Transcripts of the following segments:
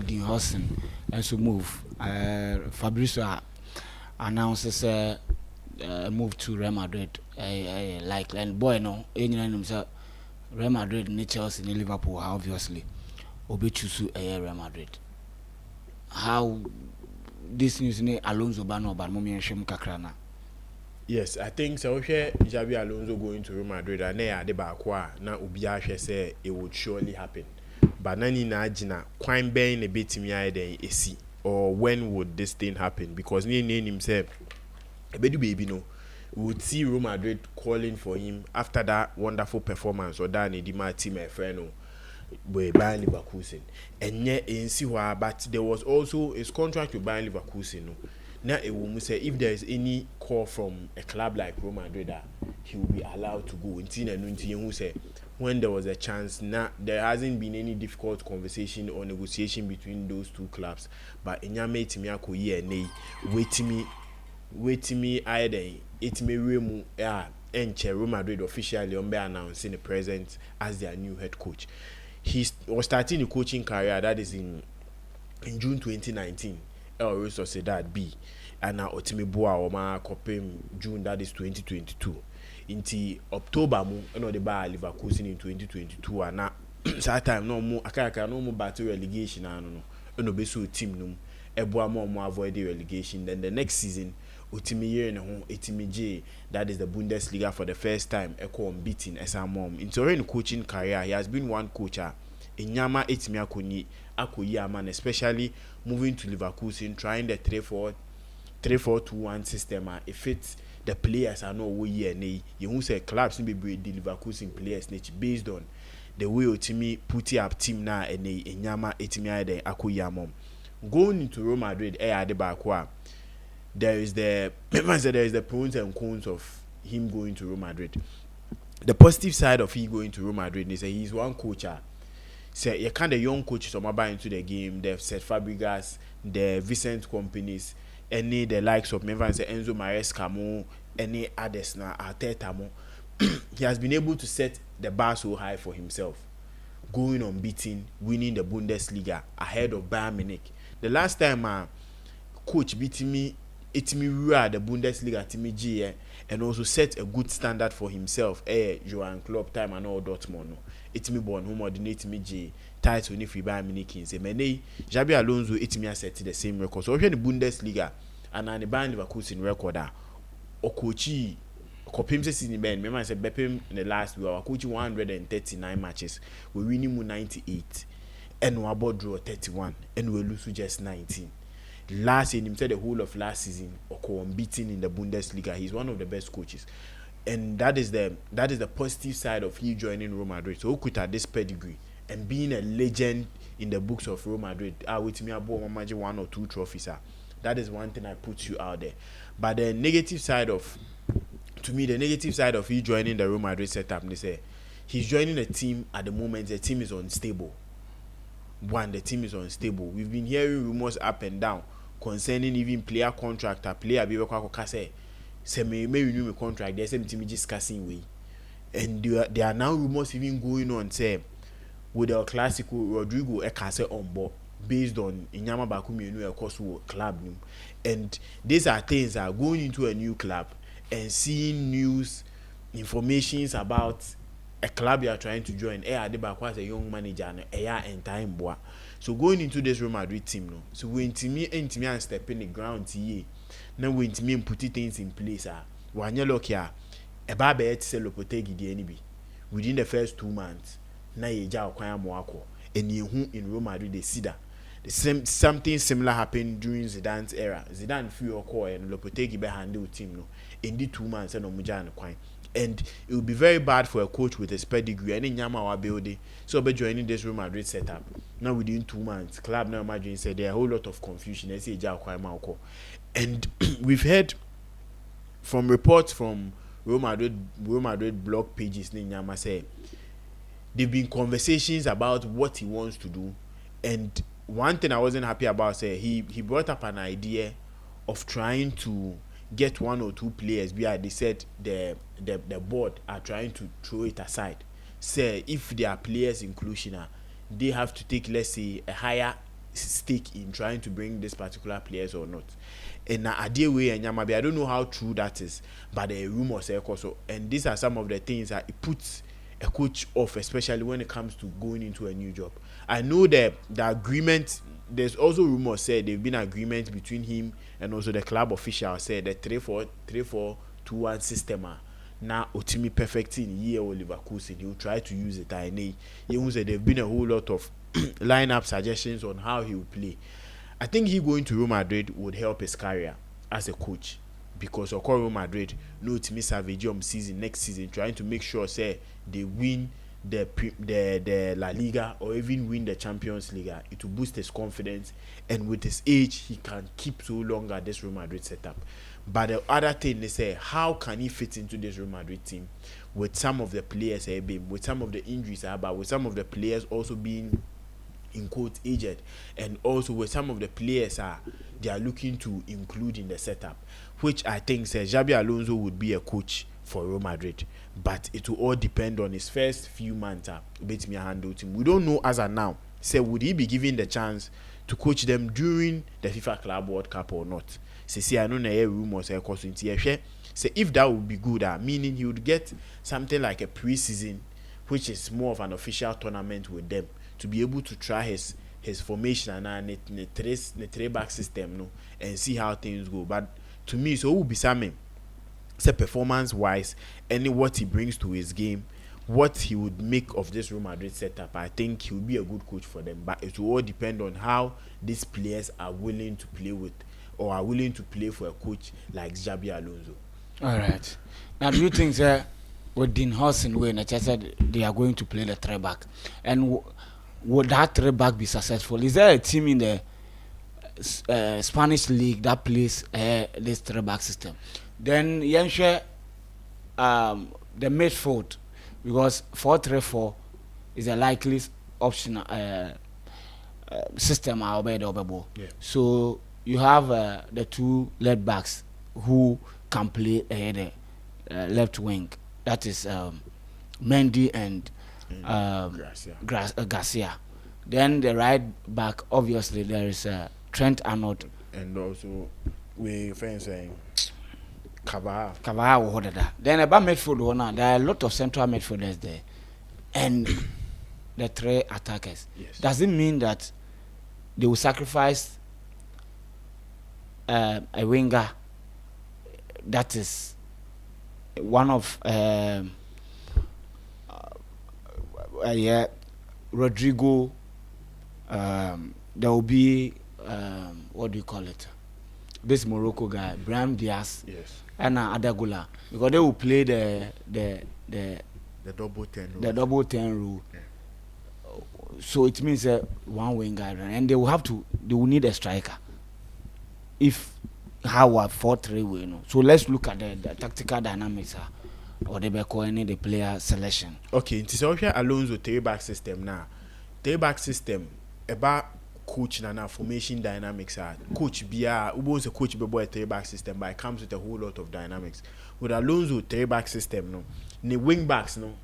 Dean Huijsen and so move. Fabrizio announces a move to Real Madrid. Like and boy no, himself Real Madrid, Chelsea, and Liverpool. Obviously, Obi choose Real Madrid. How this news ne Alonso Bano but Momi and Shem Kakrana. Yes, I think so. Xabi Alonso going to Real Madrid and they are the backwa now. Ubiashe say it would surely happen. But nani na jina quite being a bit me then AC or when would this thing happen? Because ni himself a baby no would see Real Madrid calling for him after that wonderful performance or that Nedima team a friend with Bayern Leverkusen. And yet in Siwa, but there was also his contract with Bayern Leverkusen. No. Now it will say if there is any call from a club like Real Madrid, he will be allowed to go. Who say when there was a chance, now there hasn't been any difficult conversation or negotiation between those two clubs. But Enyame Timiako ye ne wait me either it may remu Real Madrid officially announcing the present as their new head coach. He was starting the coaching career that is in June 2019. El Real Sociedad B and now Otimi Boa Oma Kopem June that is 2022 into October mo the Bayer Leverkusen in 2022 and now that time no more akaka no more battle relegation no beso team no eboa more avoid the relegation. Then the next season Otimi year and home Otimi J that is the Bundesliga for the first time echo unbeaten as a mom into her coaching career. He has been one coacher Enyama Etimi Akoyi man, especially moving to Leverkusen, trying the 3-4-2-1 system. If it's the players are no way here, you who say clubs be the Leverkusen players based on the way Otimi put up team now and Enyama Etimi Akoyi mom. Going into Real Madrid, there is the pros and cons of him going to Real Madrid. The positive side of him going to Real Madrid is that he's one coach. Say you kind of young coaches are buying into the game. They've set Fabregas, the Vicent companies, any the likes of Enzo Maresca, any others now Arteta mo. He has been able to set the bar so high for himself, going unbeaten, winning the Bundesliga ahead of Bayern Munich. The last time coach beat me, the Bundesliga Timmy G, and also set a good standard for himself. Johan Klopp time and all Dortmund. Itimi born who ordinate me J title if we buy Munich in say many Xabi Alonso itimi set the same record. So when the Bundesliga and the Bayern Leverkusen record or coachy Kopim season ben remember I said Bepim in the last week our coach 139 matches we winning 98 and we about draw 31 and we lose just 19. Last year him said the whole of last season or unbeaten in the Bundesliga. He's one of the best coaches. And that is the positive side of he joining Real Madrid. So Okuta at this pedigree and being a legend in the books of Real Madrid. With me about one or two trophies. That is one thing I put you out there. But the negative side of he joining the Real Madrid setup, they say he's joining a team at the moment. The team is unstable. The team is unstable. We've been hearing rumors up and down concerning even player contract. Player be say may renew my contract. There's some team discussing way, and there are now rumors even going on. Say with the classical Rodrigo Ekase on board based on Inyama Bakumi new Ekosu club, and these are things that are going into a new club and seeing news informations about a club you are trying to join. Adebakwa as a young manager and time boy. So going into this Real Madrid team, no. So when me and step in the ground, now when me and put things in place, when you look here, a baby sell Lopotegi the NB within the first 2 months. Now you jaw kwaya moako, and you in Real Madrid they see that. Something similar happened during Zidane's era. Zidane free or call and Lopotegi behind the team no. In the 2 months and Omujana Quine. And it would be very bad for a coach with a pedigree and in Yamawa building. So be joining this Real Madrid setup. Now within 2 months, club now imagine said there are a whole lot of confusion. I say and we've heard from reports from Real Madrid blog pages in Yama say there've been conversations about what he wants to do. And one thing I wasn't happy about say he brought up an idea of trying to get 1 or 2 players. They said the board are trying to throw it aside. Say if there are players inclusion, they have to take, let's say, a higher stake in trying to bring this particular players or not. And now idea way and Yamabi, I don't know how true that is, but the rumors are also, and these are some of the things that it puts a coach off, especially when it comes to going into a new job. I know that the agreement, there's also rumors said there've been agreement between him and also the club official said the 3-4-2-1 system now Otimi perfecting year or Liverpool, and he'll try to use it. I know you said there've been a whole lot of lineup suggestions on how he will play. I think he going to Real Madrid would help his career as a coach, because of course Real Madrid no to miss Savage season next season, trying to make sure say they win the La Liga or even win the Champions League. It will boost his confidence, and with his age he can keep so long at this Real Madrid setup. But the other thing they say, how can he fit into this Real Madrid team with some of the players with some of the injuries but with some of the players also being in quote aged, and also with some of the players they are looking to include in the setup, which I think says Xabi Alonso would be a coach for Real Madrid, but it will all depend on his first few months bet me a handle team. We don't know as of now, say would he be given the chance to coach them during the FIFA Club World Cup or not. See, I know na rumors say if that would be good, meaning he would get something like a pre-season, which is more of an official tournament with them, to be able to try his formation and the three back system, no, and see how things go. But to me, so it will be something, say performance wise, and what he brings to his game, what he would make of this Real Madrid setup. I think he will be a good coach for them, but it will all depend on how these players are willing to play with, or are willing to play for a coach like Xabi Alonso. All right. Now, do you think that with Dean Huijsen, when I said they are going to play the three back, and would that three back be successful? Is there a team in the Spanish league that plays this three back system? Then Yenshe, the midfield, because 4-3-4 is a likely option system. Yeah. So you have the two left backs who can play the left wing. That is Mendy and Garcia. Then the right back, obviously there is Trent Arnold, and also we fans saying Kavaha. Then about midfield, there are a lot of central midfielders there, and the three attackers. Yes. Does it mean that they will sacrifice a winger that is one of Rodrigo? There will be what do you call it? This Morocco guy, Brahim Diaz, yes, and Adagula, because they will play the double 10 rule. The double 10 rule. Yeah. So it means one winger, and they will need a striker. If how a 4-3 will, you know. So let's look at the tactical dynamics or the player selection. Okay, it's also Alonso three back system now. Three back system about coach na formation dynamics coach bia ubonse coach be boy three back system, but it comes with a whole lot of dynamics. With Alonso three back system, no, the wing backs no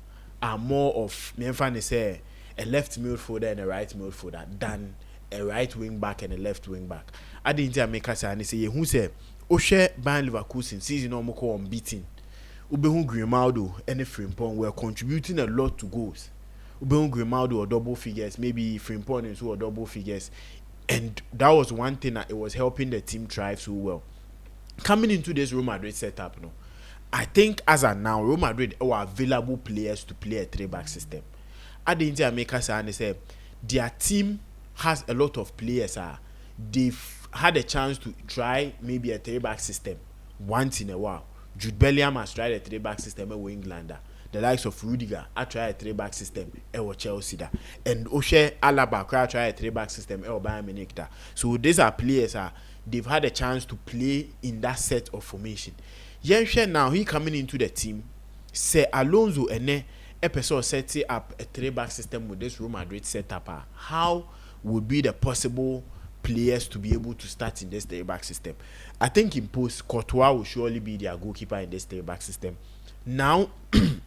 are more of me say a left midfielder and a right midfielder than a right wing back and a left wing back. I didn't make us and say who say Oshe Bayer Leverkusen season almost unbeaten. Ubehu Grimaldo and Frimpong were contributing a lot to goals. Ubehu Grimaldo or double figures, maybe Frimpong and so or double figures, and that was one thing that it was helping the team thrive so well. Coming into this Real Madrid setup, no, I think as of now Real Madrid are available players to play a three back system. I didn't make us and say their team has a lot of players. They've had a chance to try maybe a three back system once in a while. Jude Bellingham has tried a three back system with England. The likes of Rudiger I tried a three back system with Chelsea, and Oshe Alaba tried a three back system with Bayern Munich. So these are players they've had a chance to play in that set of formation. Yenshe now he coming into the team. Say Alonso and episode setting up a three back system with this Real Madrid setup. How would be the possible players to be able to start in this three back system? I think in post Courtois will surely be their goalkeeper in this three back system. Now in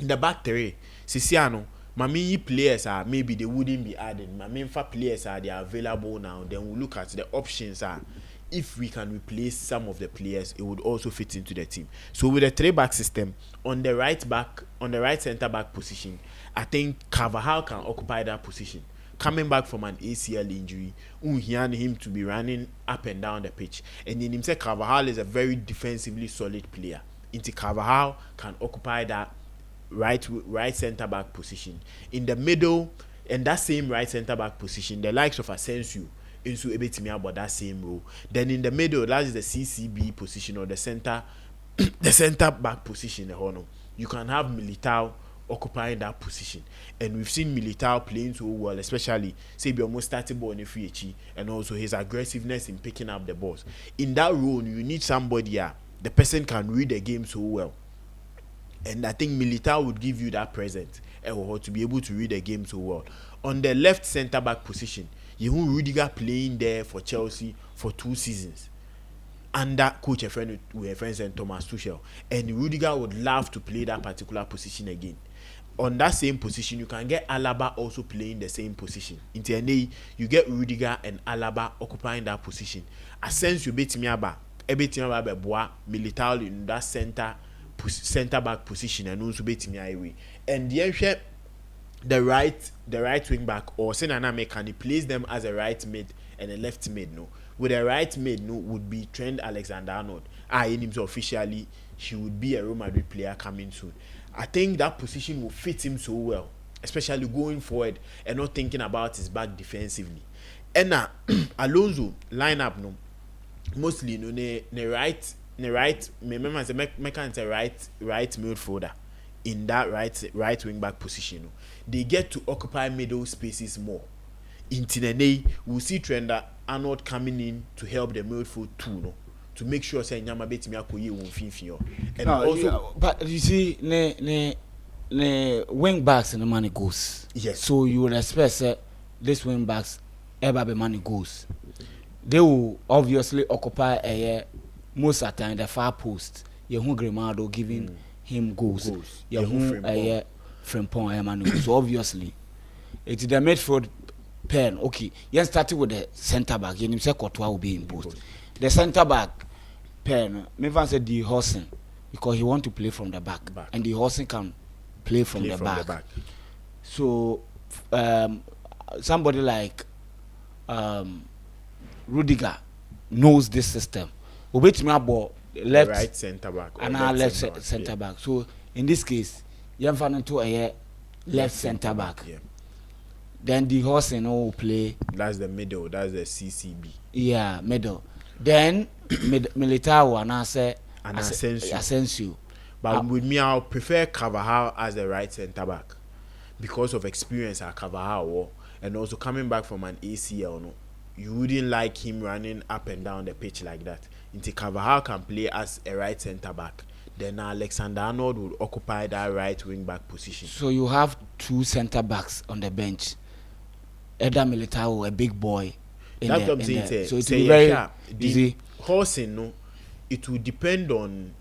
the back three, Siciano, Mami players are maybe they wouldn't be added. Mami for players are they are available now. Then we look at the options are if we can replace some of the players, it would also fit into the team. So with a 3-back system, on the right center back position, I think Carvajal can occupy that position. Coming back from an ACL injury, him to be running up and down the pitch. And in himself, Carvajal is a very defensively solid player. Into Carvajal can occupy that right center back position. In the middle, and that same right center back position, the likes of Asensio into ebetimi about that same role. Then in the middle, that is the CCB position or the center back position. You can have Militao occupying that position, and we've seen Militao playing so well, especially say be almost starting ball in free, and also his aggressiveness in picking up the balls. In that role, you need somebody the person can read the game so well, and I think Militao would give you that presence to be able to read the game so well. On the left center back position, you have Rudiger playing there for Chelsea for 2 seasons under coach with friends and Thomas Tuchel, and Rudiger would love to play that particular position again. On that same position, you can get Alaba also playing the same position. In TNA, you get Rudiger and Alaba occupying that position. Asensio betimi aba beboa Militao in that center back position, and also betimi away. And the right wing back or Senana can he place them as a right mid and a left mid. No, with a right mid would be Trent Alexander-Arnold. In him officially he would be a Real Madrid player coming soon. I think that position will fit him so well, especially going forward and not thinking about his back defensively. And Alonso lineup mostly right remember say make a right midfielder in that right wing back position. They get to occupy middle spaces more. In Tinene, we'll see Trent Arnold coming in to help the midfield too, to make sure say Nyama betimi akoye won finfin. And also but you see ne wing backs and the money goes. Yes. So you would expect this wing backs ever be money goes. They will obviously occupy most of the time the far post. Yehu Grimaldo giving him goals. Yehu Frimpong money. So obviously it's the midfield pen. Okay, you started with the center back. You say Courtois will be imposed. The center back pen, maybe I said Dean Huijsen, because he want to play from the back. And Dean Huijsen can play from the back. So somebody like Rudiger knows this system. Obey me about left right center back and left center back. So in this case, you have into a left center back. Yeah. Then the Huijsen will play. That's the middle. That's the CCB. Yeah, middle. Then Militao and Asensio. But with me, I'll prefer Carvajal as the right center back because of experience at Carvajal, and also coming back from an ACL. You wouldn't like him running up and down the pitch like that. Into Carvajal can play as a right center back. Then Alexander-Arnold will occupy that right wing back position. So you have 2 center backs on the bench. Eda Militao, a big boy. That's what I'm saying. So it will be very easy. Horsing, it will depend on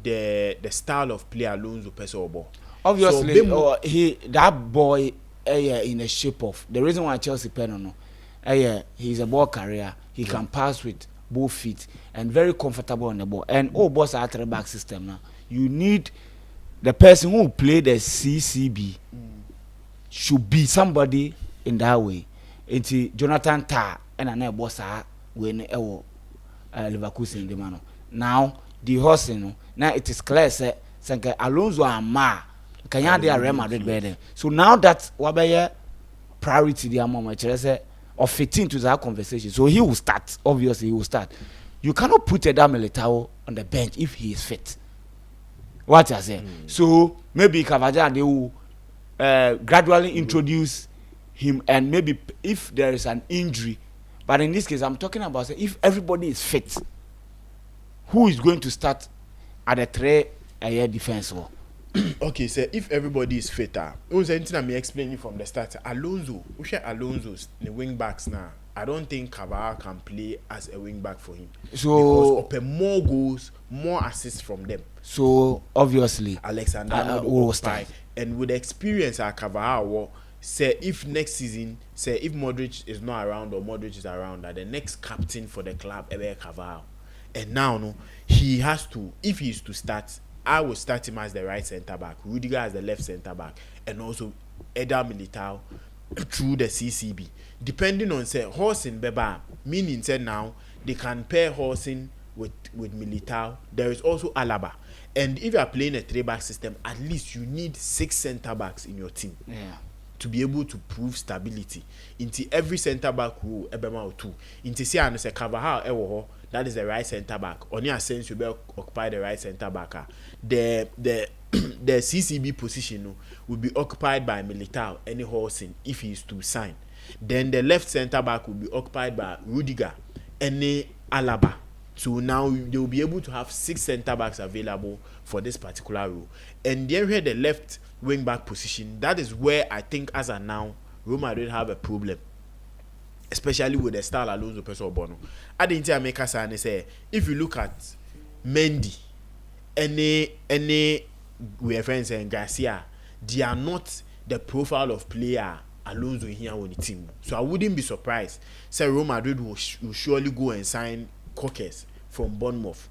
the style of play Alonso Pesobo. Obviously, that boy in the shape of the reason why Chelsea pen he's a ball carrier. He can pass with both feet and very comfortable on the ball. And boss are 3-back system now. You need the person who play the CCB should be somebody in that way. It's Jonathan Tah and another boss when Liverpool in the man. Now the Huijsen now it is clear say Alonso and Ma can they are Real Madrid better. So now that Wabaya priority the moment or fitting to that conversation. So he will start. Obviously he will start. You cannot put Eda Militao on the bench if he is fit. What I say. So maybe Carvajal they will gradually introduce him, and maybe if there is an injury, but in this case I'm talking about if everybody is fit, who is going to start at the 3 defense wall? Okay, so if everybody is fit, I'm explaining from the start. Alonso's the wing backs now. I don't think Carvajal can play as a wing back for him. So because more goals, more assists from them. So obviously Alexander will occupy and with experience at Carvajal, say if next season, say if Modric is not around or Modric is around, that the next captain for the club ever Carvajal. And now no, he has to, if he is to start, I will start him as the right centre back, Rudiger as the left centre back, and also Eder Militao through the CCB. Depending on say Huijsen Beba, meaning say now they can pair Huijsen with Militao. There is also Alaba. And if you are playing a 3-back system, at least you need 6 centre backs in your team. Yeah. To be able to prove stability. Into every centre back who ebema or 2. Into say and say Carvajal ewo, that is the right centre back. Only a sense you be occupy the right centre back. The CCB position will be occupied by Militao, any Huijsen, if he is to sign. Then the left centre back will be occupied by Rudiger, any Alaba. So now they will be able to have 6 centre backs available for this particular role. And then here the left wing back position, that is where I think as of now Real Madrid have a problem, especially with the style Alonso Peso Bono. I didn't make us say if you look at Mendy, any we are friends and Garcia, they are not the profile of player Alonso here on the team. So I wouldn't be surprised. Say Real Madrid will surely go and sign Cockers from Bournemouth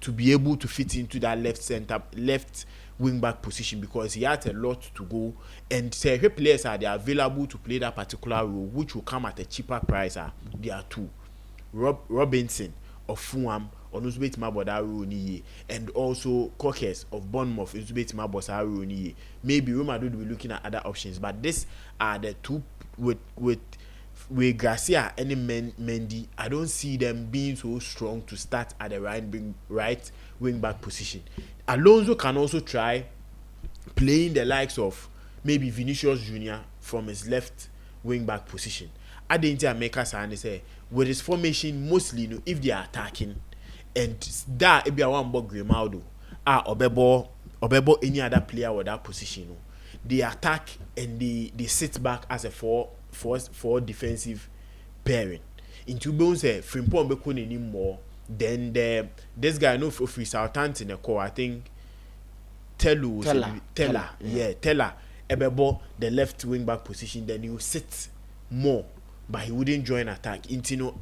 to be able to fit into that left wing back position, because he has a lot to go, and several players are they available to play that particular role, which will come at a cheaper price. There are 2, Robinson of Fulham on Uzbek Maboda, and also Cockers of Bournemouth Uzbek Maboda. Maybe Real Madrid will be looking at other options, but these are the 2 with Garcia and Mendy. I don't see them being so strong to start at the right wing back position. Alonso can also try playing the likes of maybe Vinicius Junior from his left wing back position. I didn't make us say with his formation mostly, if they are attacking, and that if you want about Grimaldo, Obebo any other player with that position, they attack and they sit back as a four defensive pairing. Into bones Frimpong Bekun anymore. Then this guy no free Southampton in the core. I think Teller. Ebebo the left wing back position. Then he will sit more, but he wouldn't join attack.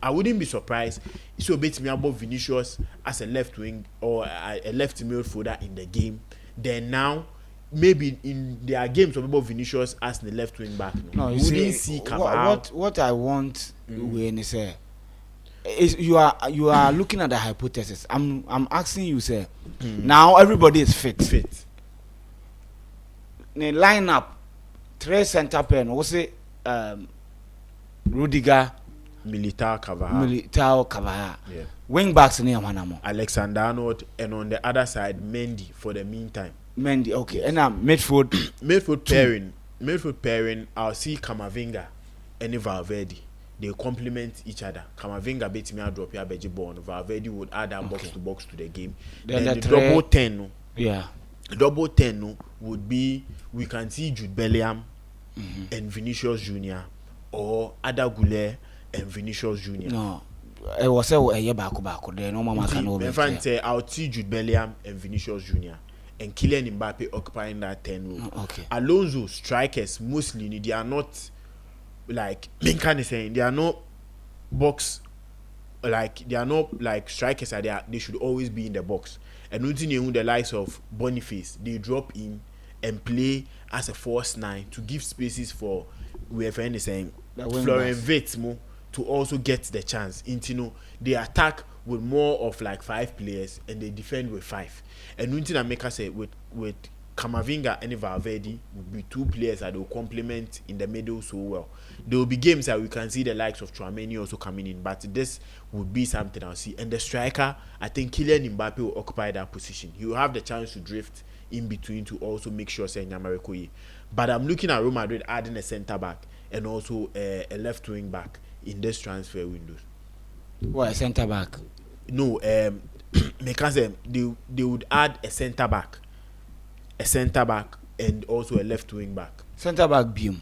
I wouldn't be surprised. So bet me about Vinicius as a left wing or a left midfielder in the game. Then now maybe in their games of about Vinicius as the left wing back. No, you wouldn't see what I want when you say is you are looking at the hypothesis. I'm asking you, say now everybody is fit. The lineup 3 centre pen. What's it? Rudiger, Militao, Carvajal. Yeah. Wing backs near Manamo. Alexander-Arnold, and on the other side Mendy for the meantime. Mendy, okay. And now midfield pairing. I'll see Camavinga and Valverde. They complement each other. Camavinga beats me out drop here beji born. Valverde would add that box to box to the game. Then the double 10. Yeah. Double 10 would be we can see Jude Bellingham and Vinicius Junior, or Ada Goulet and Vinicius Junior. No. It was a year back. There no mama can over. I'll see Jude Bellingham and Vinicius Junior. And Kylian Mbappe occupying that 10 role. Okay. Alonso strikers mostly they are not like saying they are not box, like they are not like strikers they should always be in the box. And nothing the likes of Boniface, they drop in and play as a false 9 to give spaces for whoever saying Florian Wirtz to also get the chance. They attack with more of like 5 players and they defend with 5. And nothing that make us say with Camavinga and Valverde would be 2 players that will complement in the middle so well. There will be games that we can see the likes of Tchouaméni also coming in, but this would be something I'll see. And the striker, I think Kylian Mbappe will occupy that position. He will have the chance to drift in between to also make sure saying Yamarekoye. But I'm looking at Real Madrid adding a centre back and also a left wing back in this transfer window. What, a centre back? No, because they would add a centre back and also a left wing back. Centre back beam.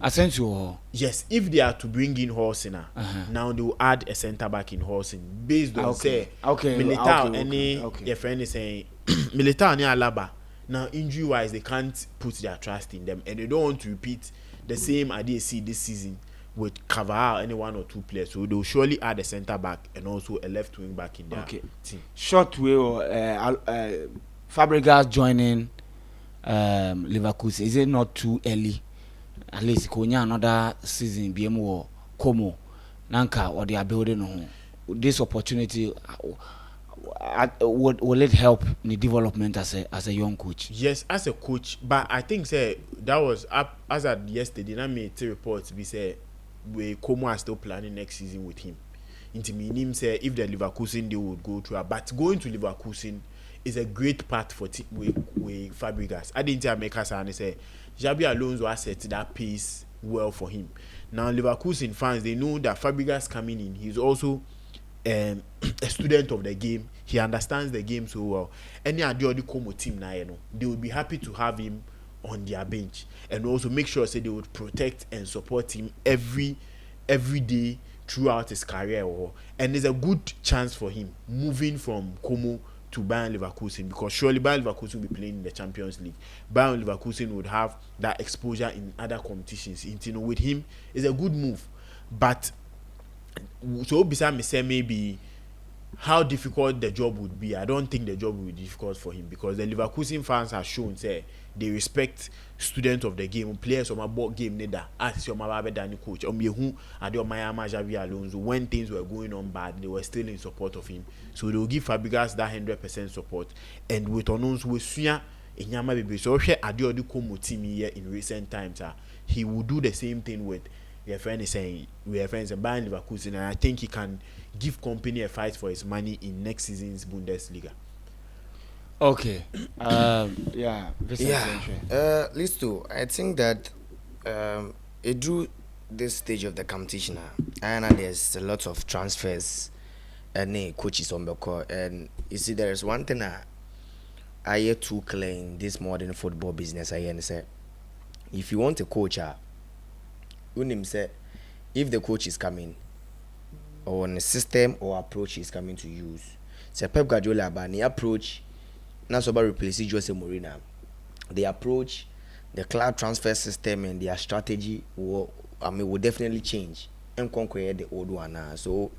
Asensio. Yes, if they are to bring in Huijsen, now they will add a centre back in Huijsen based on say Militao your friend is saying Militao ni Alaba. Now, injury wise, they can't put their trust in them, and they don't want to repeat the same idea see this season with cover out any one or two players. So they'll surely add a center back and also a left wing back in their team. Short way or Fabregas joining Leverkusen, is it not too early? At least Konya another season BMO Como Nanka or they are building on this opportunity. Will it help in the development as a young coach? Yes, as a coach, but I think say that was up as at yesterday. I made 3 reports. We say we Como are still planning next season with him. Into me, say if the Leverkusen they would go through, but going to Leverkusen is a great part for with Fabregas. I didn't make us and say Xabi Alonso has set that pace well for him. Now Leverkusen fans they know that Fabregas coming in, he's also a student of the game. He understands the game so well. Any other Como team now, they would be happy to have him on their bench and also make sure say they would protect and support him every day throughout his career. And there's a good chance for him moving from Como to Bayern Leverkusen, because surely Bayern Leverkusen will be playing in the Champions League. Bayern Leverkusen would have that exposure in other competitions. With him, it's a good move. But so beside me say maybe how difficult the job would be. I don't think the job will be difficult for him, because the Leverkusen fans have shown say they respect students of the game, players on my board game neither as your Than coach. Who at your Miami Xabi Alonso, when things were going on bad, they were still in support of him. So they'll give Fabregas that 100% support. And with Onons with Suya in MYBET, so Adio Como team here in recent times, he will do the same thing with your friend is saying we are friends and Bayern Leverkusen, and I think he can give company a fight for his money in next season's Bundesliga. Okay. Listo, I think that it drew this stage of the competition and there's a lot of transfers and coaches on the court, and you see there is one thing I hear too clear in this modern football business. I hear say if you want a coach, Unim say if the coach is coming or on a system or approach is coming to use, say Pep Guardiola but the approach not about replacing Jose Mourinho. The approach, the club transfer system and their strategy will definitely change and conquer the old one now. So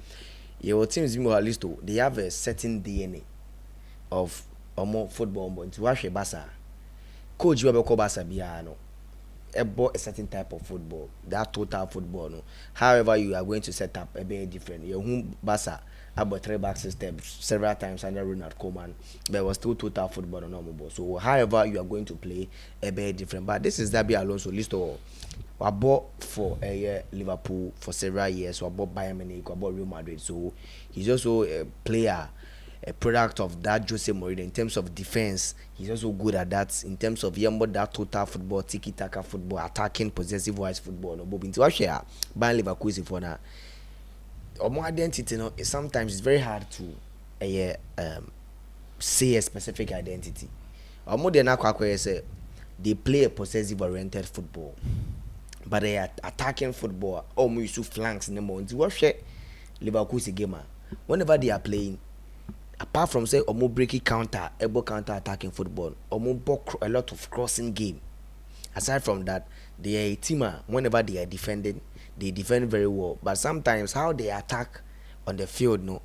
your teams at least they have a certain DNA of more football, but to watch a Basa coach you ever call Basa Biano about a certain type of football, that total football. No, however you are going to set up a bit different. Your home Basa about 3-back system several times under Ronald Koeman, there was still total football no more. So however you are going to play a bit different. But this is Xabi Alonso list of I bought for a year Liverpool for several years, so I bought Bayern Munich, I bought Real Madrid. So he's also a player, a product of that Jose Mourinho. In terms of defense, he's also good at that. In terms of that total football, tiki-taka football, attacking, possessive-wise football. No, but into share Bayern Leverkusen for now. Or more identity, sometimes it's very hard to say a specific identity. Or more than say they play a possessive-oriented football, but they are attacking football. Or more use flanks in the moment. What share Leverkusen gamer whenever they are playing. Apart from say Omo breaking counter, able counter attacking football, Omo a lot of crossing game. Aside from that, they are a teamer. Whenever they are defending, they defend very well. But sometimes how they attack on the field, no.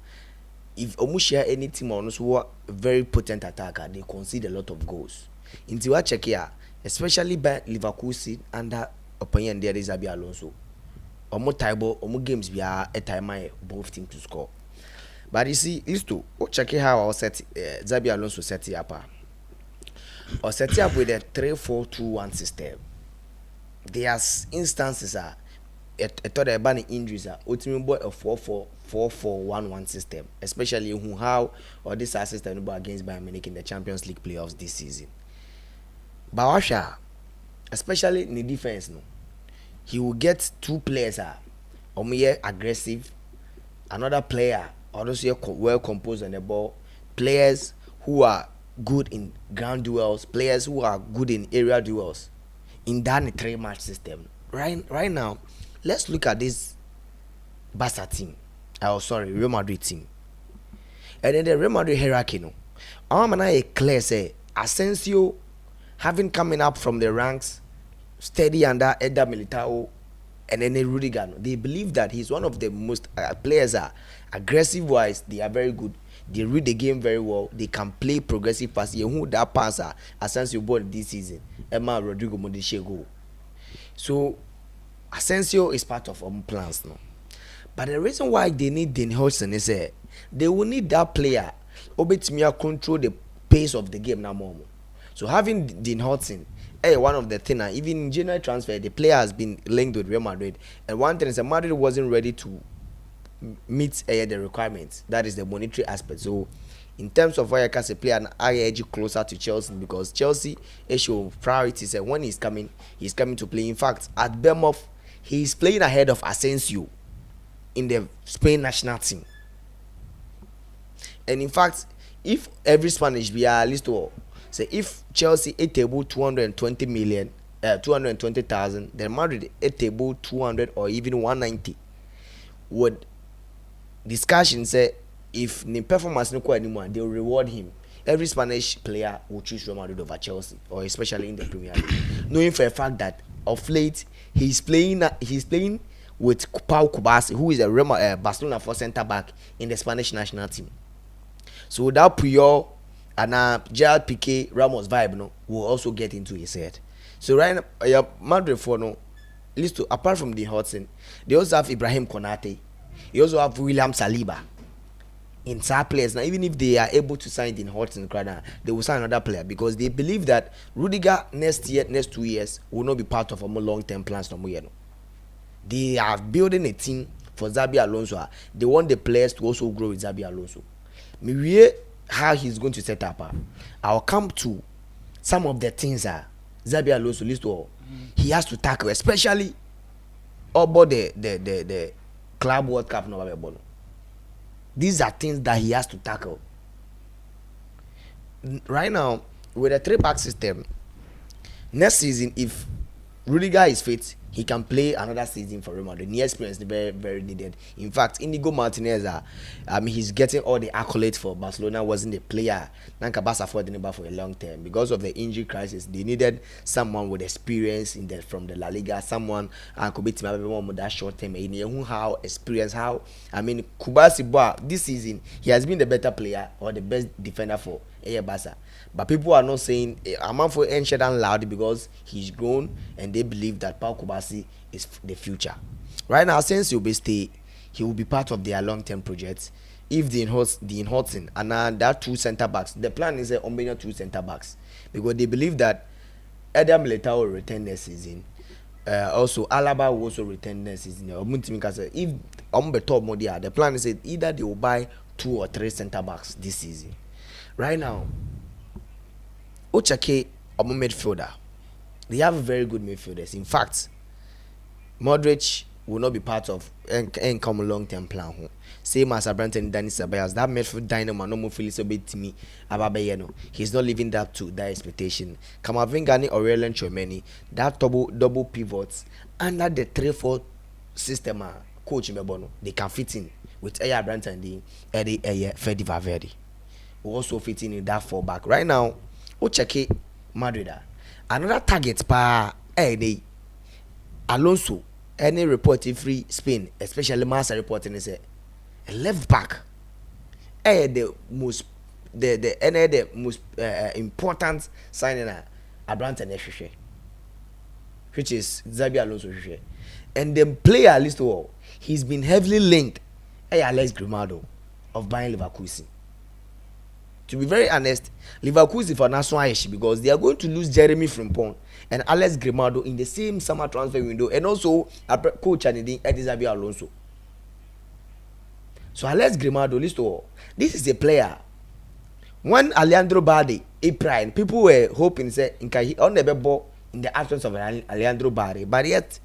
If Omo share any team on us who are very potent attacker, they concede a lot of goals. Into what check here, especially by Leverkusen under opinion there is Xabi Alonso. Omo table, Omo games we are a timer both teams to score. But you see, used to check how I set Xabi Alonso set it up. Or set it up with a 3-4-2-1 system. There's instances a thought about injuries ultimately boy a 4-4-1-1 system, especially how or this system against Bayern Munich in the Champions League playoffs this season. Bawasha, especially in the defense, no, he will get 2 players aggressive, another player also well composed on the ball, players who are good in ground duels, players who are good in area duels in that 3-match system. Right now, let's look at this Barca team. Real Madrid team. And then the Real Madrid hierarchy, no. I'm clear say Asensio having coming up from the ranks, steady under Eder Militao and then Rudiger, they believe that he's one of the most players are aggressive wise. They are very good. They read the game very well. They can play progressive pass. You who that passer Asensio ball this season. Emma Rodrigo Modric go. So Asensio is part of our plans now. But the reason why they need Dean Huijsen is they will need that player obetimi control the pace of the game now more. So having Dean Huijsen, one of the things, even in January transfer, the player has been linked with Real Madrid. And one thing is that Madrid wasn't ready to meet the requirements. That is the monetary aspect. So in terms of why I can say player, I edge closer to Chelsea because Chelsea issue priorities. And when he's coming to play. In fact, at Bournemouth, he's playing ahead of Asensio in the Spain national team. And in fact, if every Spanish be at least say if Chelsea a table 220,000, then Madrid a table 200 or even 190, would discussion say if the performance no anymore, they will reward him. Every Spanish player will choose Real Madrid over Chelsea, or especially in the Premier League, knowing for a fact that of late he's playing with Pau Kubasi, who is a Barcelona for centre back in the Spanish national team. So that Puyol and Gerard Piqué Ramos vibe will also get into his head. So right now, Madrid for at least apart from the Huijsen, they also have Ibrahim Konate. They also have William Saliba. In top players now, even if they are able to sign Dean Huijsen, they will sign another player because they believe that Rudiger next 2 years will not be part of a more long-term plans. They are building a team for Xabi Alonso. They want the players to also grow with Xabi Alonso. Maybe how he's going to set up. I'll come to some of the things Xabi Alonso list all. He has to tackle, especially about the Club World Cup. These are things that he has to tackle. Right now, with a 3-back system, next season, if Rudiger is fit, he can play another season for Real Madrid. The experience is very, very needed. In fact, Inigo Martinez, he's getting all the accolades for Barcelona. Wasn't a player Barca for a long term because of the injury crisis. They needed someone with experience from the La Liga, someone could be with that short term. How experience? Kubasi this season he has been the better player or the best defender for Barca. But people are not saying I'm for ancient and loud because he's grown and they believe that Pau Kubasi is the future. Right now, since he'll stay, he will be part of their long-term project. If Dean Huijsen and that 2 centre backs, the plan is a 2 centre backs because they believe that Eder Militao will return next season. Also, Alaba will also return next season. If the plan is that either they will buy 2 or 3 centre backs this season. Right now, Ochake or midfielder, they have very good midfielders. In fact, Modric will not be part of income long-term plan. Same as Abraham Danny Ceballos, that midfield dynamo no more feels a bit to me about Bayeno. He's not living up to that expectation. Kamavinga ni Aurelien Tchouameni, that double pivots under the 3-4 system, coach Mbebono, they can fit in with Abraham and Eddie Fede Valverde. Will also fit in that 4-back. Right now, Ochake Madrid. Another target Alonso. Any reporting free Spain, especially Massa reporting is a left back. The most important signing Abraham, which is Xabi Alonso. And the player list all, he's been heavily linked. Alex Grimaldo of Bayern Leverkusen. To be very honest, Leverkusen for national issue because they are going to lose Jeremy Frimpong and Alex Grimaldo in the same summer transfer window, and also coach and Xabi Alonso. So Alex Grimaldo, this is a player. When Alejandro Balde, April, people were hoping say on the ball in the absence of Alejandro Balde, but yet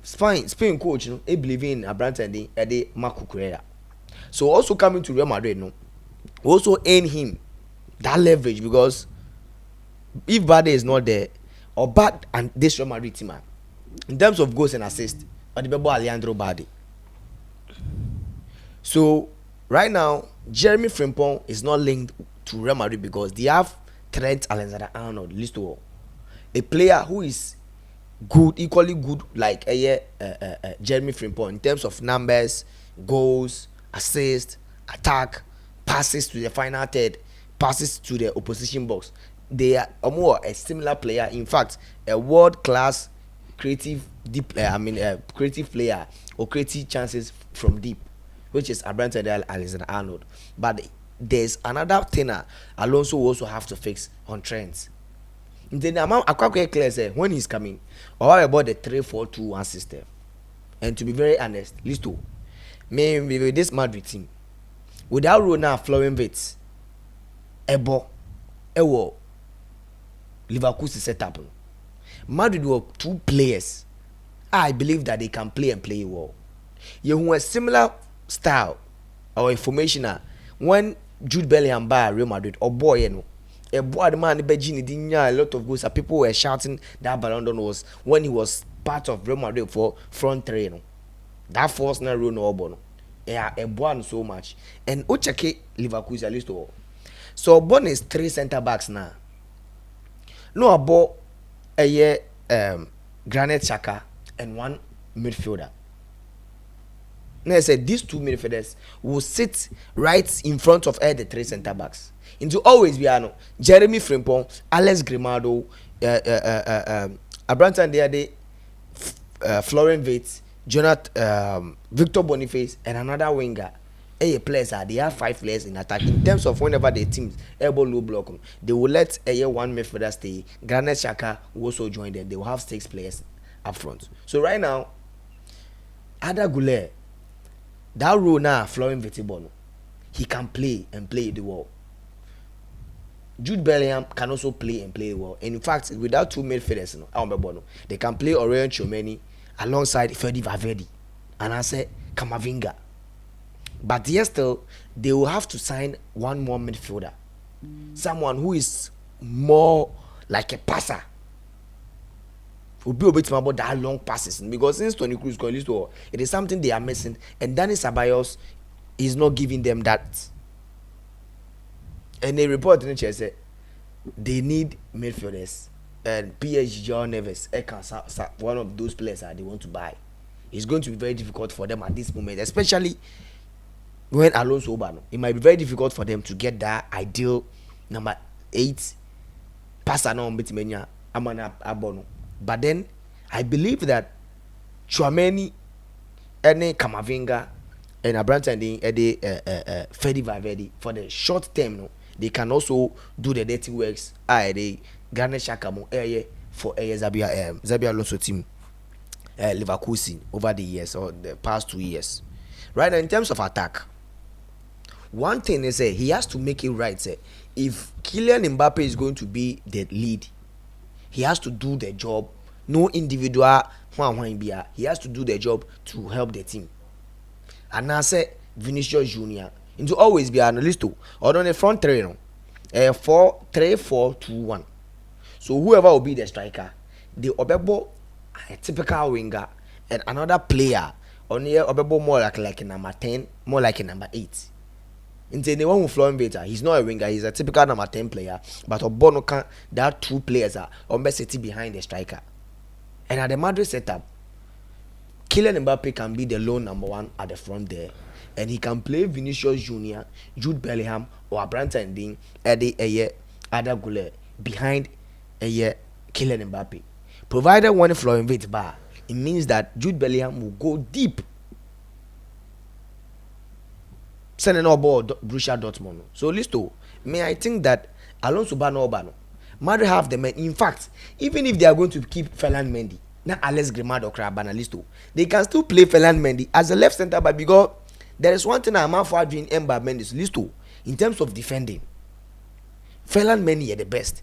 Spain coach, he believe in Abraham and Eddie Marco Correa. So also coming to Real Madrid, also earn him that leverage because if Balde is not there or bad and this Real Madrid team in terms of goals and assists, or the ball Alejandro Balde. So right now, Jeremy Frimpong is not linked to Real Madrid because they have Trent Alexander-Arnold, list all. A player who is good, equally good like Jeremy Frimpong in terms of numbers, goals, assists, attack, passes to the final third, passes to the opposition box. They are a similar player. In fact, a world class creative creative player or creative chances from deep, which is Alexander Arnold. But there's another thing Alonso also have to fix on Trent. Then I'm clear say when he's coming, or about the 3-4-2-1 system. And to be very honest, Listo, maybe with this Madrid team, without Rona flowing Vits, Ebo, Ewo, Liverpool set up. Madrid were two players. I believe that they can play and play well. You have a similar style or information when Jude Bellingham by Real Madrid or boy, you know. A boy, the man, a lot of goals. People were shouting that Ballon d'Or was when he was part of Real Madrid for front three. You know. That force na rule no bono. Yeah, a boy so much. And Ochake Liverpool is at least all. So Bon is 3 center backs now. No about a year Granit Xhaka and 1 midfielder. Now I said these 2 midfielders will sit right in front of the 3 center backs. Into always be Jeremy Frimpong, Alex Grimaldo, Abrantan Deade, Florian Wirtz, Jonathan, Victor Boniface, and another winger. Players they have 5 players in attack. In terms of whenever the teams able low block, they will let 1 midfielder stay. Granit Xhaka will also join them. They will have 6 players up front. So right now, Ada Goulet, that role now, Florian Wirtz, he can play and play the ball. Jude Bellingham can also play and play well. And in fact, without 2 midfielders, they can play Aurelien Tchouameni alongside Fede Valverde and I say Camavinga. But yes, still they will have to sign 1 more midfielder, someone who is more like a passer. Will be a bit more about that long passes because since Toni Kroos got used to it is something they are missing, and Dani Ceballos is not giving them that. And they report in the chair say they need midfielders, and PSG João Neves one of those players that they want to buy. It's going to be very difficult for them at this moment, especially when Alonso Obano. It might be very difficult for them to get that ideal number 8 passer now on Bitimenia Amana Abono. But then I believe that Tchouameni, Camavinga, and Abrantan Fede Valverde for the short term, they can also do the dirty works. They Granit Xhaka for Xabi Alonso team, Leverkusen over the years or the past 2 years. Right now, in terms of attack, one thing is he has to make it right. If Kylian Mbappe is going to be the lead, he has to do the job. No individual, he has to do the job to help the team. And I say Vinicius Junior into always be an list or on the front three, 4-3-4-2-1. So whoever will be the striker, the Obebo a typical winger, and another player on here Obebo more like a number 10, more like a number 8. Into the one who Florian Wirtz, he's not a winger, he's a typical number 10 player, but Obono can there are 2 players on city behind the striker. And at the Madrid setup, Kylian Mbappe can be the lone number 1 at the front there, and he can play Vinicius Junior, Jude Bellingham, or Abrantan Dean, Ada Goulet behind Kylian Mbappe. Provided when Florian Wirtz bar, it means that Jude Bellingham will go deep. Sending all ball Borussia Dortmund. So Listo, I think that Alonso Obano, Madrid have the men. In fact, even if they are going to keep Ferland Mendy, not Alex Grimaldo or Crabana Listo, they can still play Ferland Mendy as a left center back because there is one thing I'm out for doing Mbappe Mendy's Listo in terms of defending. Ferland Mendy are the best.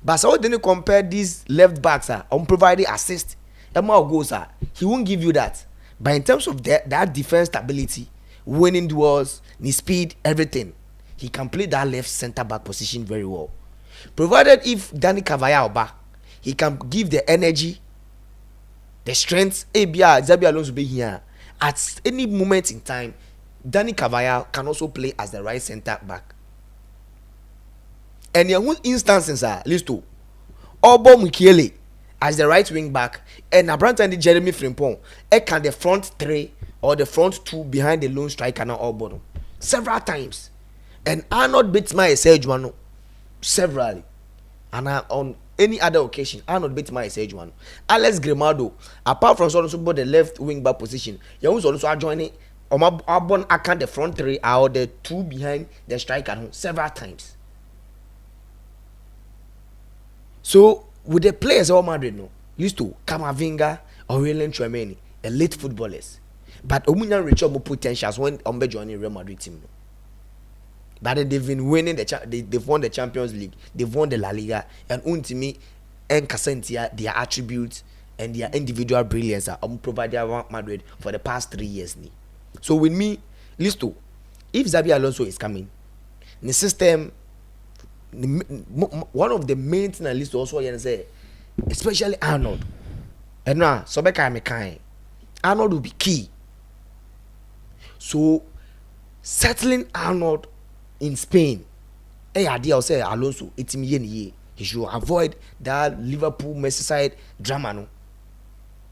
But so when you compare these left backs on providing assist, goals he won't give you that. But in terms of that defense stability, winning duels, his speed, everything, he can play that left center back position very well. Provided if Dani Carvajal back, he can give the energy, the strength. Xabi Alonso be here at any moment in time. Dani Carvajal can also play as the right center back. And your own instances are list to Obo Mukiele as the right wing back, and Abranta and Jeremy Frimpong, can the front three or the front two behind the lone striker now all bottom several times. And Arnold beats my Sejuano severally. And on any other occasion, Arnold beats my Sejuano. Alex Grimaldo, apart from also the left wing back position, you also joining Obon account the front three or the two behind the striker several times. So with the players of Madrid no used to Camavinga or Aurelien Tchouameni, elite footballers, but Omunya reach more potentials when Ombe joining Real Madrid team. But they've been winning they've won the Champions League, they've won the La Liga, and ultimately Encasentia their attributes and their individual brilliance are provided Madrid for the past 3 years. So with me, Listo, if Xabi Alonso is coming, the system. One of the main things I list also say, especially Arnold. And now, so Arnold will be key. So settling Arnold in Spain, idea will say Alonso, it's me. He should avoid that Liverpool Merseyside drama. No,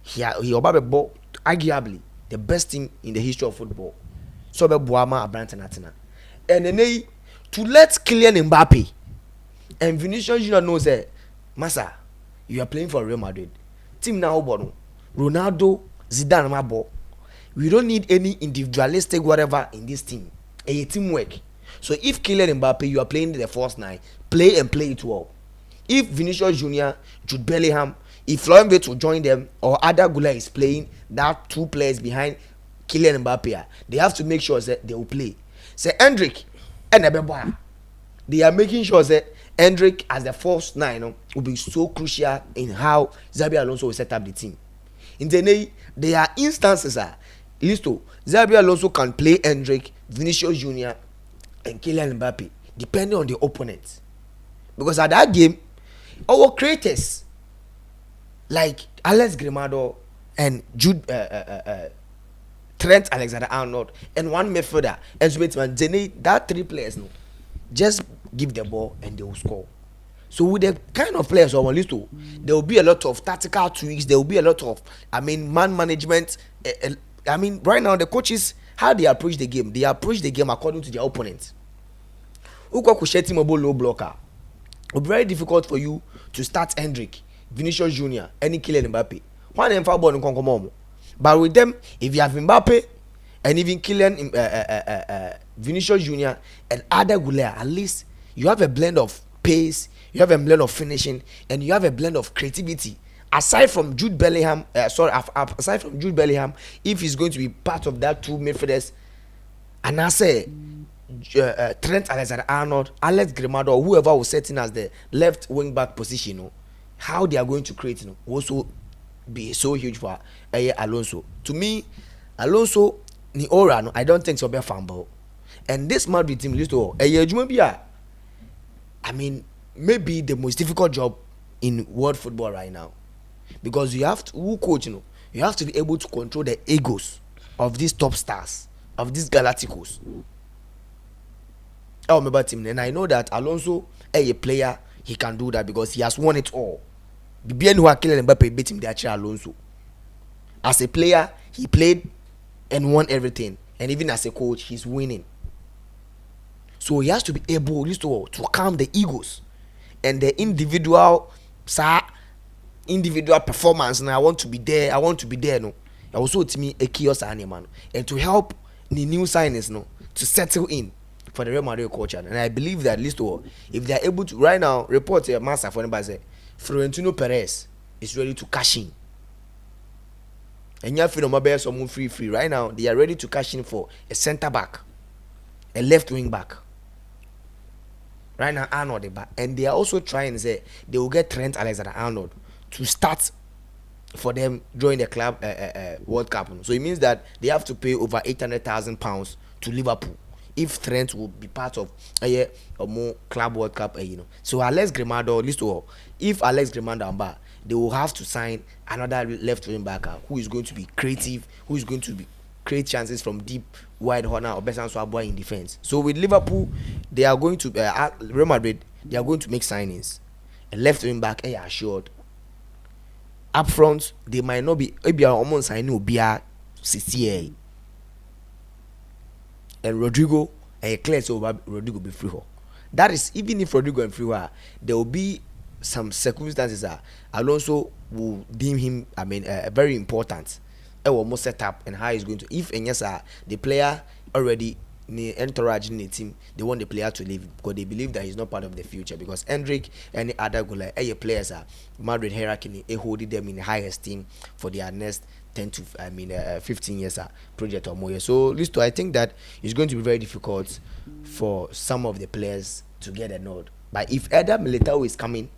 he arguably the best team in the history of football. So Buama Abranta Natina, and then to let Kylian Mbappe. And Vinicius Junior knows that, Massa, you are playing for Real Madrid. Team now, Ronaldo, Zidane, Mabo. We don't need any individualistic whatever in this team. A teamwork. So if Kylian Mbappe, you are playing the first 9, play and play it well. If Vinicius Junior, Jude Bellingham, if Florian Wirtz will join them, or Ada Gula is playing that 2 players behind Kylian Mbappe, they have to make sure that they will play. Say Hendrick and Ebeba, they are making sure that Hendrick as the first 9 will be so crucial in how Xabi Alonso will set up the team. In the there are instances Listo, Xabi Alonso can play Hendrick, Vinicius Junior, and Kylian Mbappe depending on the opponent. Because at that game, our creators like Alex Grimaldo and Trent Alexander-Arnold and one midfielder and Zubetman, that 3 players just give the ball and they will score. So with the kind of players on list, there will be a lot of tactical tweaks. There will be a lot of, man management. Right now the coaches, how they approach the game, according to their opponent. Uko kusheti mobile low blocker. It will be very difficult for you to start Hendrick, Vinicius Junior, any Kylian Mbappe. One and 5 ball in Kongomo. But with them, if you have Mbappe and even Kylian Vinicius Junior and Ada Gulea, at least you have a blend of pace, you have a blend of finishing, and you have a blend of creativity. Aside from Jude Bellingham, if he's going to be part of that 2 midfielders, and I say Trent Alexander-Arnold, Alex Grimaldo, or whoever was setting as the left wing back position, how they are going to create, also be so huge for Alonso. To me, Alonso ni ora I don't think so be fumble. And this Madrid team maybe the most difficult job in world football right now, because you have to you have to be able to control the egos of these top stars, of these Galacticos. I remember team, and I know that Alonso, a player, he can do that because he has won it all. The BN who are killing Mbappe beat him the actual Alonso. As a player, he played and won everything, and even as a coach, he's winning. So he has to be able to calm the egos and the individual performance. And I want to be there. No, also to me a kiosk animal, and to help the new signings to settle in for the Real Madrid culture. And I believe that if they are able to right now report a master for anybody say Florentino Perez is ready to cash in. And you have to someone free right now. They are ready to cash in for a center back, a left wing back. Right now, Arnold the back, and they are also trying to say they will get Trent Alexander-Arnold to start for them during the club World Cup. So it means that they have to pay over £800,000 to Liverpool if Trent will be part of a more club World Cup. So Alex Grimaldo, if Alex Grimaldo they will have to sign another left wing back who is going to be creative, who is going to create chances from deep, wide corner or best and swab in defense. So with Liverpool, they are going to Real Madrid, they are going to make signings. A left wing back, assured. Up front, they might not be. Maybe almost signing Obia CCA. And Rodrigo, clear so Rodrigo be free. That is, even if Rodrigo and free, there will be some circumstances that Alonso will deem him, very important. It will almost set up and how he's going to. If and yes, the player already entourage in the team, they want the player to leave because they believe that he's not part of the future. Because Hendrick and the other goal, players are Madrid hierarchy, holding them in high esteem for their next 10 to 15 years project or more. So, Listo, I think that it's going to be very difficult for some of the players to get a nod. But if Eder Militao is coming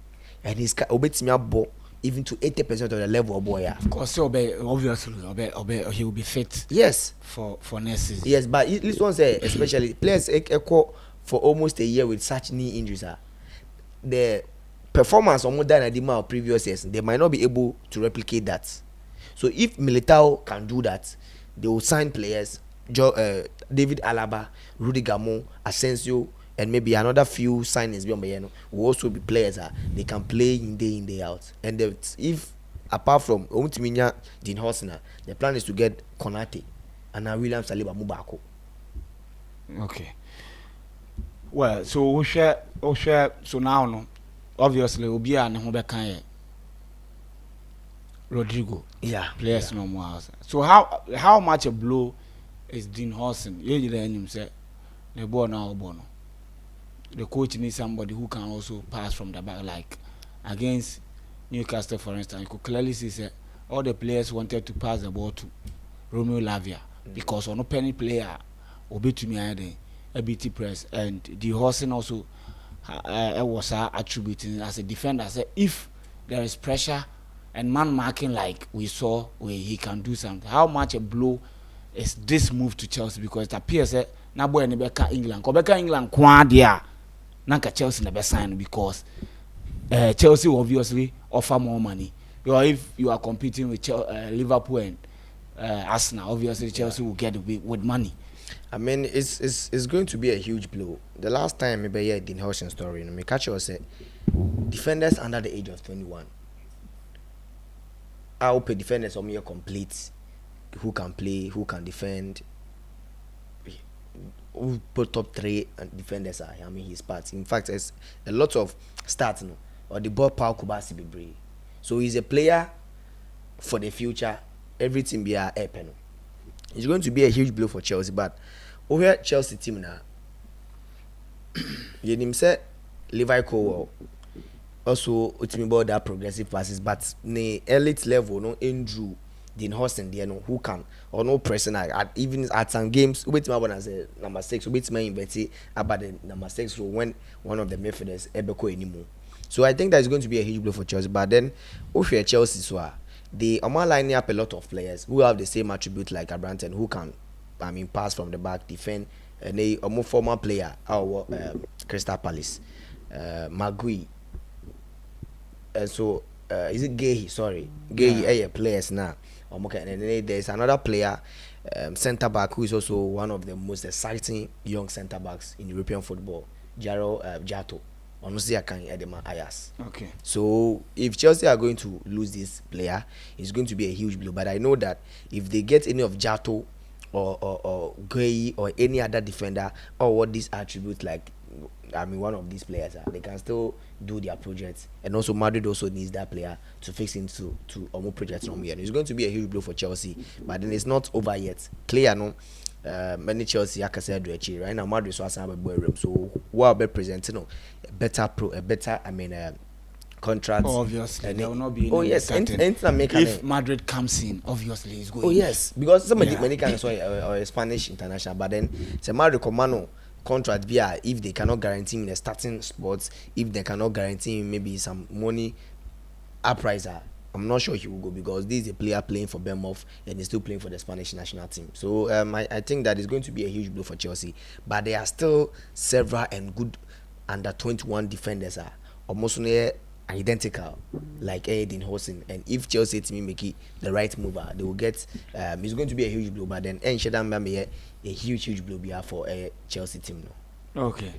and he's even to 80% of the level of boy, of course, obviously, he will be fit. Yes, for next season. Yes, but this one say especially players for almost a year with such knee injuries, the performance on more than a demand of previous years, they might not be able to replicate that. So if Militao can do that, they will sign players, David Alaba, Rudy Gamo, Asensio, and maybe another few signings will also be players they can play in day out. And if apart from Dean Huijsen, the plan is to get Konate and now William Saliba Mubako. Okay. Well, so we share. So now, no, obviously, we'll be an Rodrigo. Yeah. Players no more. So how much a blow is Dean Huijsen? You him say the ball now bono. The coach needs somebody who can also pass from the back, like against Newcastle, for instance. You could clearly see that all the players wanted to pass the ball to Romeo Lavia because on no penny player obey to me a BT press, and the Huijsen also was attributing as a defender. Say if there is pressure and man marking like we saw where he can do something. How much a blow is this move to Chelsea? Because it appears that na boy ne beka England. Ko beka England kwa dia nanka Chelsea na be sign because Chelsea will obviously offer more money. Or if you are competing with Liverpool and Arsenal, obviously Chelsea will get with money. I mean, it's going to be a huge blow. The last time maybe I heard Dean Huijsen story, me catch you say defenders under the age of 21. I hope defenders are more complete, who can play, who can defend, who put top 3 defenders are. I mean, his parts. In fact, it's a lot of stats, no, or the ball power kubasi be brave. So he's a player for the future. Everything be a happen. It's going to be a huge blow for Chelsea, but over Chelsea team now, you name say Levi Colwill also ultimately about that progressive passes, but the elite level no Andrew Dean Huijsen there no who can or no person at even at some games wait my one as a number 6 wait my invite about the number 6 role when one of the midfielders Ebeko anymore. So I think that is going to be a huge blow for Chelsea, but then over Chelsea so they are lining up a lot of players who have the same attribute like Abranton, who can pass from the back, defend, and they are more former player our Crystal Palace Magui. So is it Gay? Sorry, Gay players now. Okay, and then there's another player, centre back, who is also one of the most exciting young centre backs in European football, Jaro Jato. Honestly, I can Edema Ayas. Okay. So if Chelsea are going to lose this player, it's going to be a huge blow. But I know that if they get any of Jato or Gay or any other defender or what these attributes like, one of these players they can still do their projects. And also Madrid also needs that player to fix into more projects from here. It's going to be a huge blow for Chelsea, but then it's not over yet. Clear, no. Many Chelsea, like I said, right now Madrid so have a boy room. So what be presenting a better contract. Obviously, there will not be. Oh yes, if Madrid comes in, obviously it's going. Oh yes, because somebody many can or Spanish international, but then say Madrid commando contract via if they cannot guarantee him the starting spots, if they cannot guarantee him maybe some money uprising, I'm not sure he will go because this is a player playing for Bournemouth and he's still playing for the Spanish national team. So I think that is going to be a huge blow for Chelsea. But there are still several and good under 21 defenders are almost identical like Dean Huijsen. And if Chelsea to me make it the right move, they will get it's going to be a huge blow. But then a huge blow for a Chelsea team now. Okay.